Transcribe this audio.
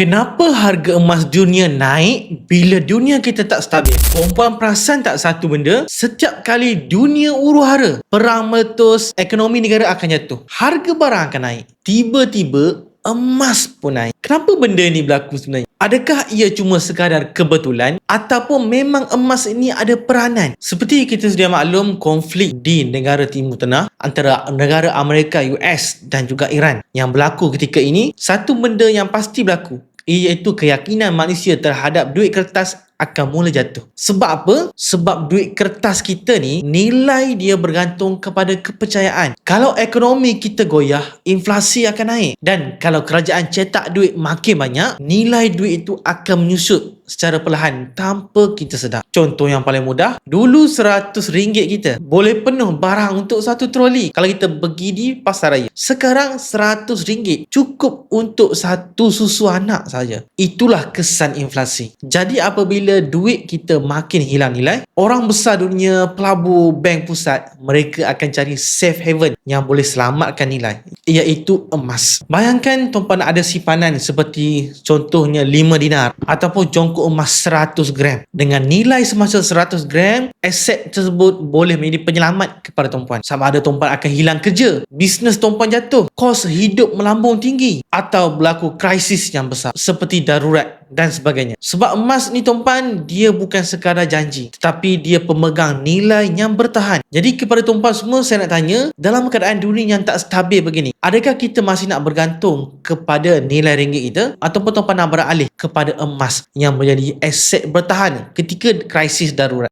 Kenapa harga emas dunia naik bila dunia kita tak stabil? Perempuan perasan tak satu benda? Setiap kali dunia huru-hara, perang meletus, ekonomi negara akan jatuh, harga barang akan naik. Tiba-tiba emas pun naik. Kenapa benda ni berlaku sebenarnya? Adakah ia cuma sekadar kebetulan ataupun memang emas ini ada peranan? Seperti kita sedia maklum, konflik di negara Timur Tengah antara negara Amerika, US dan juga Iran yang berlaku ketika ini, satu benda yang pasti berlaku, iaitu keyakinan manusia terhadap duit kertas akan mula jatuh. Sebab apa? Sebab duit kertas kita ni nilai dia bergantung kepada kepercayaan. Kalau ekonomi kita goyah, inflasi akan naik. Dan kalau kerajaan cetak duit makin banyak, nilai duit itu akan menyusut secara perlahan tanpa kita sedar. Contoh yang paling mudah, dulu RM100 kita boleh penuh barang untuk satu troli kalau kita pergi di pasar raya. Sekarang RM100 cukup untuk satu susu anak saja. Itulah kesan inflasi. Jadi apabila duit kita makin hilang nilai, orang besar dunia, pelabur bank pusat, mereka akan cari safe haven yang boleh selamatkan nilai, iaitu emas. Bayangkan tuan-puan ada simpanan seperti contohnya 5 dinar ataupun congkok emas 100 gram. Dengan nilai semasa 100 gram, aset tersebut boleh menjadi penyelamat kepada tuan-puan. Sama ada tuan-puan akan hilang kerja, bisnes tuan-puan jatuh, kos hidup melambung tinggi, atau berlaku krisis yang besar seperti darurat dan sebagainya. Sebab emas ni tuan-puan, dia bukan sekadar janji, tetapi dia pemegang nilai yang bertahan. Jadi kepada tuan-puan semua, saya nak tanya, dalam keadaan dunia yang tak stabil begini, adakah kita masih nak bergantung kepada nilai ringgit kita, ataupun tuan-puan nak beralih kepada emas yang menjadi aset bertahan ketika krisis darurat?